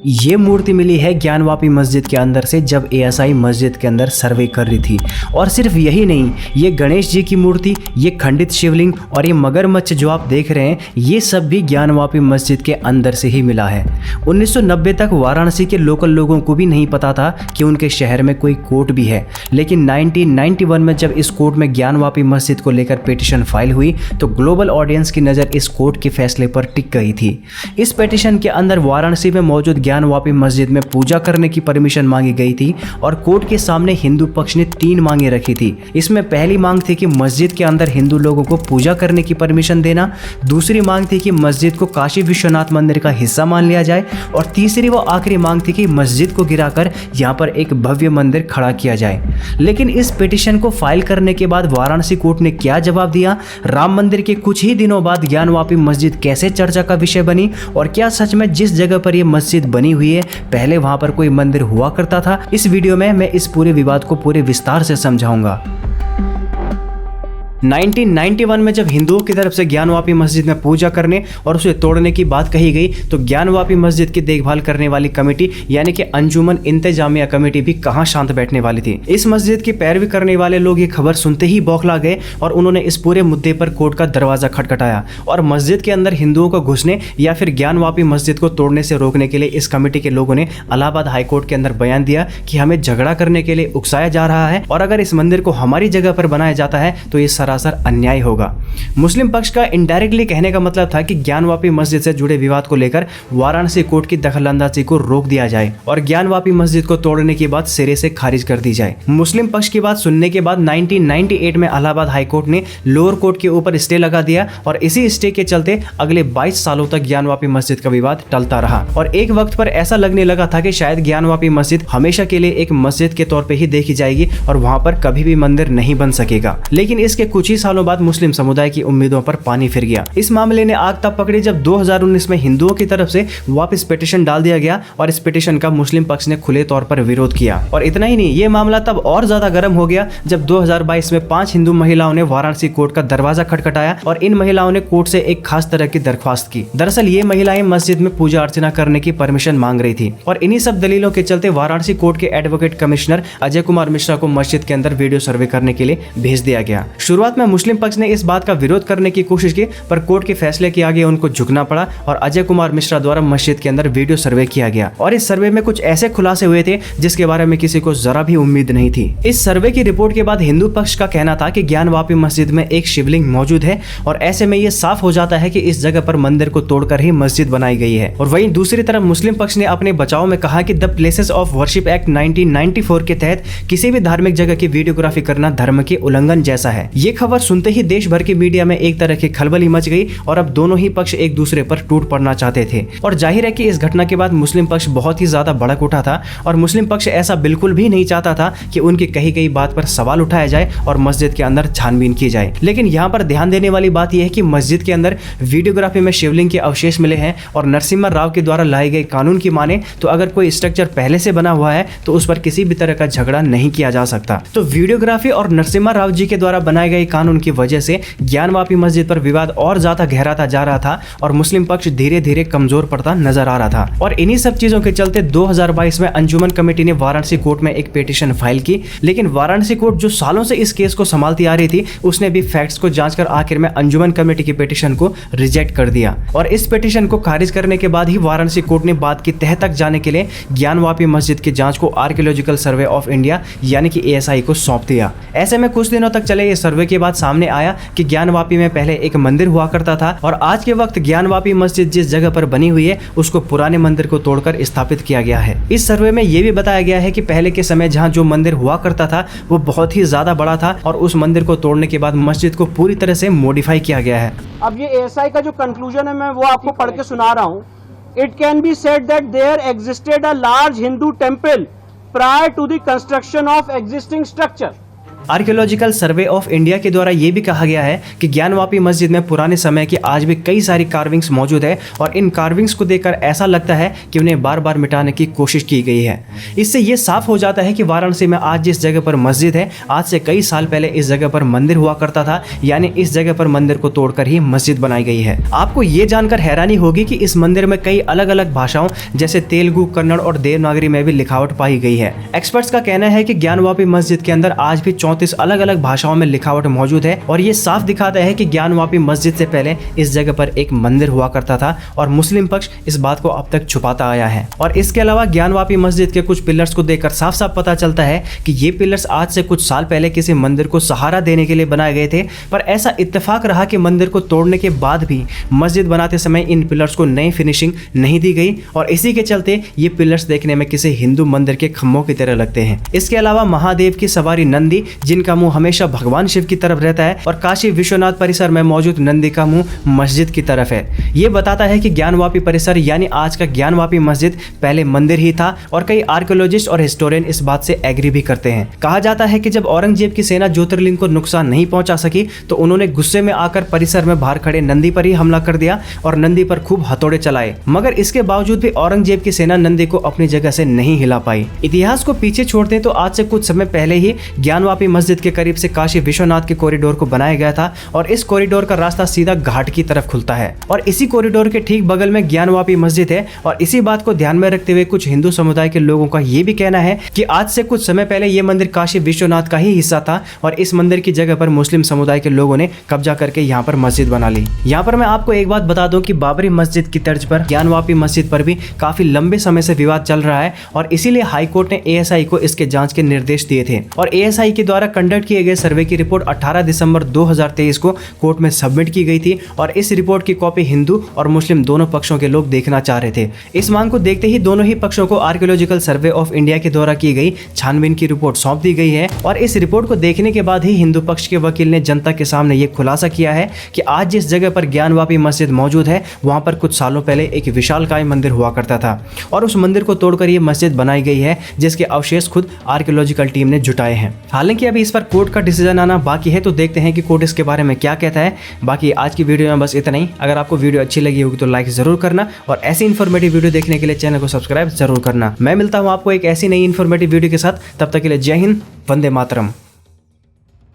ये मूर्ति मिली है ज्ञानवापी मस्जिद के अंदर से जब एएसआई मस्जिद के अंदर सर्वे कर रही थी। और सिर्फ यही नहीं, ये गणेश जी की मूर्ति, ये खंडित शिवलिंग और ये मगरमच्छ जो आप देख रहे हैं, ये सब भी ज्ञानवापी मस्जिद के अंदर से ही मिला है। 1990 तक वाराणसी के लोकल लोगों को भी नहीं पता था कि उनके शहर में कोई कोर्ट भी है, लेकिन 1991 में जब इस कोर्ट में ज्ञानवापी मस्जिद को लेकर पिटीशन फाइल हुई तो ग्लोबल ऑडियंस की नज़र इस कोर्ट के फैसले पर टिक गई थी। इस पिटीशन के अंदर वाराणसी में मौजूद ज्ञानवापी मस्जिद में पूजा करने की परमिशन मांगी गई थी और कोर्ट के सामने हिंदू पक्ष ने 3 मांगे रखी थी। इसमें पहली मांग थी कि मस्जिद के अंदर हिंदू लोगों को पूजा करने की परमिशन देना, दूसरी मांग थी कि मस्जिद को काशी विश्वनाथ मंदिर का हिस्सा मान लिया जाए और तीसरी व आखिरी मांग थी कि मस्जिद को गिराकर यहाँ पर एक भव्य मंदिर खड़ा किया जाए। लेकिन इस पिटीशन को फाइल करने के बाद वाराणसी कोर्ट ने क्या जवाब दिया, राम मंदिर के कुछ ही दिनों बाद ज्ञानवापी मस्जिद कैसे चर्चा का विषय बनी और क्या सच में जिस जगह पर यह मस्जिद बनी हुई है पहले वहां पर कोई मंदिर हुआ करता था, इस वीडियो में मैं इस पूरे विवाद को पूरे विस्तार से समझाऊंगा। 1991 में जब हिंदुओं की तरफ से ज्ञानवापी मस्जिद में पूजा करने और उसे तोड़ने की बात कही गई तो ज्ञानवापी मस्जिद की देखभाल करने वाली कमेटी यानी कि अंजुमन इंतजामिया कमेटी भी कहां शांत बैठने वाली थी। इस मस्जिद की पैरवी करने वाले लोग ये खबर सुनते ही बौखला गए और उन्होंने इस पूरे मुद्दे पर कोर्ट का दरवाजा खटखटाया और मस्जिद के अंदर हिंदुओं को घुसने या फिर ज्ञानवापी मस्जिद को तोड़ने से रोकने के लिए इस कमेटी के लोगों ने इलाहाबाद हाईकोर्ट के अंदर बयान दिया कि हमें झगड़ा करने के लिए उकसाया जा रहा है और अगर इस मंदिर को हमारी जगह पर बनाया जाता है तो ये सरासर अन्याय होगा। मुस्लिम पक्ष का इनडायरेक्टली कहने का मतलब था कि ज्ञानवापी मस्जिद से जुड़े विवाद को लेकर वाराणसी कोर्ट की दखलंदाजी को रोक दिया जाए और ज्ञानवापी मस्जिद को तोड़ने की बात सिरे से खारिज कर दी जाए। मुस्लिम पक्ष की बात सुनने के बाद 1998 में इलाहाबाद हाईकोर्ट ने लोअर कोर्ट के ऊपर स्टे लगा दिया और इसी स्टे के चलते अगले 22 सालों तक ज्ञानवापी मस्जिद का विवाद टलता रहा और एक वक्त पर ऐसा लगने लगा था कि शायद ज्ञानवापी मस्जिद हमेशा के लिए एक मस्जिद के तौर पर ही देखी जाएगी और वहां पर कभी भी मंदिर नहीं बन सकेगा। लेकिन इसके कुछ ही सालों बाद मुस्लिम समुदाय की उम्मीदों पर पानी फिर गया। इस मामले ने आग तब पकड़ी जब 2019 में हिंदुओं की तरफ से वापस पिटीशन डाल दिया गया और इस पिटीशन का मुस्लिम पक्ष ने खुले तौर पर विरोध किया। और इतना ही नहीं, ये मामला तब और ज्यादा गर्म हो गया जब 2022 में 5 हिंदू महिलाओं ने वाराणसी कोर्ट का दरवाजा खटखटाया और इन महिलाओं ने कोर्ट से एक खास तरह की दरख्वास्त की। दरअसल ये महिलाएं मस्जिद में पूजा अर्चना करने की परमिशन मांग रही थी और इन्हीं सब दलीलों के चलते वाराणसी कोर्ट के एडवोकेट कमिश्नर अजय कुमार मिश्रा को मस्जिद के अंदर वीडियो सर्वे करने के लिए भेज दिया गया। शुरुआत में मुस्लिम पक्ष ने इस बात का विरोध करने की कोशिश की पर कोर्ट के फैसले के आगे उनको झुकना पड़ा और अजय कुमार मिश्रा द्वारा मस्जिद के अंदर वीडियो सर्वे किया गया और इस सर्वे में कुछ ऐसे खुलासे हुए थे जिसके बारे में किसी को जरा भी उम्मीद नहीं थी। इस सर्वे की रिपोर्ट के बाद हिंदू पक्ष का कहना था कि ज्ञानवापी मस्जिद में एक शिवलिंग मौजूद है और ऐसे में यह साफ हो जाता है कि इस जगह पर मंदिर को तोड़कर ही मस्जिद बनाई गई है। और वहीं दूसरी तरफ मुस्लिम पक्ष ने अपने बचाव में कहा कि the places of worship act 1994 के तहत किसी भी धार्मिक जगह की वीडियोग्राफी करना धर्म के उल्लंघन जैसा है। ये खबर सुनते ही देश भर की मीडिया में एक तरह की खलबली मच गई और अब दोनों ही पक्ष एक दूसरे पर टूट पड़ना चाहते थे और जाहिर है कि इस घटना के बाद मुस्लिम पक्ष बहुत ही ज्यादा भड़क उठा था और मुस्लिम पक्ष ऐसा बिल्कुल भी नहीं चाहता था कि उनकी कही गई बात पर सवाल उठाया जाए और मस्जिद के अंदर छानबीन की जाए। लेकिन यहाँ पर ध्यान देने वाली बात यह है कि मस्जिद के अंदर वीडियोग्राफी में शिवलिंग के अवशेष मिले हैं और नरसिम्हा राव के द्वारा लाए गए कानून की माने तो अगर कोई स्ट्रक्चर पहले से बना हुआ है तो उस पर किसी भी तरह का झगड़ा नहीं किया जा सकता। तो वीडियोग्राफी और नरसिम्हा राव जी के द्वारा बनाए गए कानून की वजह से ज्ञानवापी मस्जिद पर विवाद और ज्यादा गहराता जा रहा था और मुस्लिम पक्ष धीरे धीरे कमजोर पड़ता नजर आ रहा था। और इन्हीं सब चीजों के चलते 2022 में अंजुमन कमेटी ने वाराणसी कोर्ट में एक पिटीशन फाइल की, लेकिन वाराणसी कोर्ट जो सालों से इस केस को संभालती आ रही थी उसने भी फैक्ट्स को जांचकर आखिर में अंजुमन कमेटी की पिटीशन को रिजेक्ट कर दिया और इस पिटीशन को खारिज करने के बाद ही वाराणसी कोर्ट ने बात की तह तक जाने के लिए ज्ञानवापी मस्जिद की जांच को आर्कियोलॉजिकल सर्वे ऑफ इंडिया यानी कि एएसआई को सौंप दिया। ऐसे में कुछ दिनों तक चले इस सर्वे के बाद सामने आया कि ज्ञानवापी में पहले एक मंदिर हुआ करता था और आज के वक्त ज्ञानवापी मस्जिद जिस जगह पर बनी हुई है उसको पुराने मंदिर को तोड़कर स्थापित किया गया है। इस सर्वे में यह भी बताया गया है कि पहले के समय जहां जो मंदिर हुआ करता था वो बहुत ही ज्यादा बड़ा था और उस मंदिर को तोड़ने के बाद मस्जिद को पूरी तरह से मॉडिफाई किया गया है। अब ये एएसआई का जो कंक्लूजन है मैं वो आपको पढ़ के सुना रहा हूँ। It can be said that there existed a large Hindu temple prior to the construction of existing structure. Archaeological survey of India के द्वारा ये भी कहा गया है कि ज्ञानवापी मस्जिद में पुराने समय की आज भी कई सारी कार्विंग्स मौजूद है और इन कार्विंग्स को देखकर ऐसा लगता है कि उन्हें बार बार मिटाने की कोशिश की गई है। इससे ये साफ हो जाता है कि वाराणसी में आज जिस जगह पर मस्जिद है, आज से कई साल पहले इस जगह पर मंदिर हुआ करता था, यानी इस जगह पर मंदिर को तोड़कर ही मस्जिद बनाई गई है। आपको ये जानकर हैरानी होगी कि इस मंदिर में कई अलग अलग भाषाओं जैसे तेलुगु, कन्नड़ और देवनागरी में भी लिखावट पाई गई है। एक्सपर्ट्स का कहना है कि ज्ञानवापी मस्जिद के अंदर आज भी 34 अलग अलग भाषाओं में लिखावट मौजूद है और ये साफ दिखाता है कि ज्ञानवापी मस्जिद से पहले इस जगह पर एक मंदिर हुआ करता था और मुस्लिम पक्ष इस बात को अब तक छुपाता आया है। और इसके अलावा ज्ञानवापी मस्जिद के कुछ पिलर्स को देखकर साफ साफ पता चलता है कि ये पिलर्स आज से कुछ साल पहले किसी मंदिर को सहारा देने के लिए बनाए गए थे, पर ऐसा इत्तेफाक रहा कि मंदिर को तोड़ने के बाद भी मस्जिद बनाते समय इन पिलर्स को नई फिनिशिंग नहीं दी गई और इसी के चलते ये पिलर्स देखने में किसी हिंदू मंदिर के खम्भों की तरह लगते हैं। इसके अलावा महादेव की सवारी नंदी, जिनका मुंह हमेशा भगवान शिव की तरफ रहता है, और काशी विश्वनाथ परिसर में मौजूद नंदी का मुंह मस्जिद की तरफ है। ये बताता है कि ज्ञानवापी परिसर यानी आज का ज्ञानवापी मस्जिद पहले मंदिर ही था और कई आर्कियोलॉजिस्ट और हिस्टोरियन इस बात से एग्री भी करते हैं। कहा जाता है कि जब औरंगजेब की सेना ज्योतिर्लिंग को नुकसान नहीं पहुंचा सकी तो उन्होंने गुस्से में आकर परिसर में बाहर खड़े नंदी पर ही हमला कर दिया और नंदी पर खूब हथौड़े चलाए, मगर इसके बावजूद भी औरंगजेब की सेना नंदी को अपनी जगह से नहीं हिला पाई। इतिहास को पीछे छोड़ते तो आज से कुछ समय पहले ही ज्ञानवापी मस्जिद के करीब से काशी विश्वनाथ के कॉरिडोर को बनाया गया था और इस कॉरिडोर का रास्ता सीधा घाट की तरफ खुलता है और इसी कॉरिडोर के ठीक बगल में ज्ञानवापी मस्जिद है। और इसी बात को ध्यान में रखते हुए कुछ हिंदू समुदाय के लोगों का ये भी कहना है कि आज से कुछ समय पहले ये मंदिर काशी विश्वनाथ का ही हिस्सा था और इस मंदिर की जगह पर मुस्लिम समुदाय के लोगों ने कब्जा करके यहाँ पर मस्जिद बना ली। यहाँ पर मैं आपको एक बात बता दूं कि बाबरी मस्जिद की तर्ज पर ज्ञानवापी मस्जिद पर भी काफी लंबे समय से विवाद चल रहा है और इसीलिए हाईकोर्ट ने एएसआई को इसके जांच के निर्देश दिए थे और एएसआई के द्वारा कंडक्ट किए गए सर्वे की रिपोर्ट 18 दिसंबर 2023 को कोर्ट में सबमिट की गई थी और इस रिपोर्ट की कॉपी हिंदू और मुस्लिम दोनों पक्षों के लोग देखना चाह रहे थे। इस मांग को देखते ही दोनों ही पक्षों को आर्कियोलॉजिकल सर्वे ऑफ इंडिया के द्वारा की गई छानबीन की रिपोर्ट सौंप दी गई है और इस रिपोर्ट को देखने के बाद ही हिंदू पक्ष के वकील ने जनता के सामने ये खुलासा किया है कि आज जिस जगह पर ज्ञानवापी मस्जिद मौजूद है वहां पर कुछ सालों पहले एक विशालकाय मंदिर हुआ करता था और उस मंदिर को तोड़कर ये मस्जिद बनाई गई है जिसके अवशेष खुद आर्कियोलॉजिकल टीम ने जुटाए हैं। हालांकि अभी इस पर कोर्ट का डिसीजन आना बाकी है, तो देखते हैं कि कोर्ट इसके बारे में क्या कहता है। बाकी आज की वीडियो में बस इतना ही। अगर आपको वीडियो अच्छी लगी होगी तो लाइक जरूर करना और ऐसी इन्फॉर्मेटिव वीडियो देखने के लिए चैनल को सब्सक्राइब जरूर करना। मैं मिलता हूँ आपको एक ऐसी नई इन्फॉर्मेटिव वीडियो के साथ, तब तक के लिए जय हिंद, वंदे मातरम।